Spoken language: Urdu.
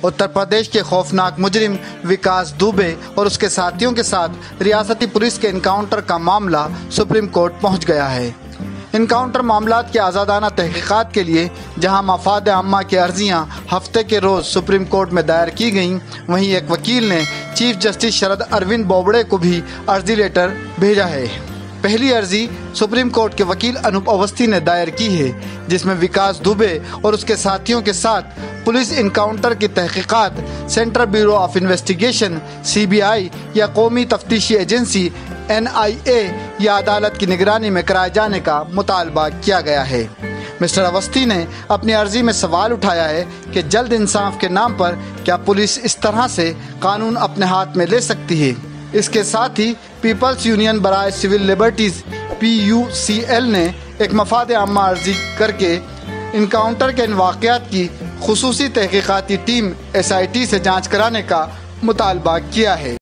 اتر پردیش کے خوفناک مجرم وکاس دوبے اور اس کے ساتھیوں کے ساتھ ریاستی پولیس کے انکاؤنٹر کا معاملہ سپریم کورٹ پہنچ گیا ہے۔ انکاؤنٹر معاملات کی آزادانہ تحقیقات کے لیے جہاں مفاد عامہ کی عرضیاں ہفتے کے روز سپریم کورٹ میں دائر کی گئیں، وہیں ایک وکیل نے چیف جسٹس شرد اروند بوبڑے کو بھی عرضی لیٹر بھیجا ہے۔ پہلی عرضی سپریم کورٹ کے وکیل انوپ اوستھی نے دائر کی ہے، جس میں وکاس دوبے اور اس کے ساتھیوں کے ساتھ پولیس انکاؤنٹر کی تحقیقات central bureau of investigation (CBI) یا قومی تفتیشی ایجنسی (NIA) یا عدالت کی نگرانی میں کرائے جانے کا مطالبہ کیا گیا ہے۔ مسٹر اوستھی نے اپنی عرضی میں سوال اٹھایا ہے کہ جلد انصاف کے نام پر کیا پولیس اس طرح سے قانون اپنے ہاتھ میں لے سکتی ہے؟ اس کے ساتھ ہی پیپلز یونین برائے سول لبرٹیز (PUCL) نے ایک مفاد عامہ عرضی کر کے انکاؤنٹر کے ان واقعات کی خصوصی تحقیقاتی ٹیم SIT سے جانچ کرانے کا مطالبہ کیا ہے۔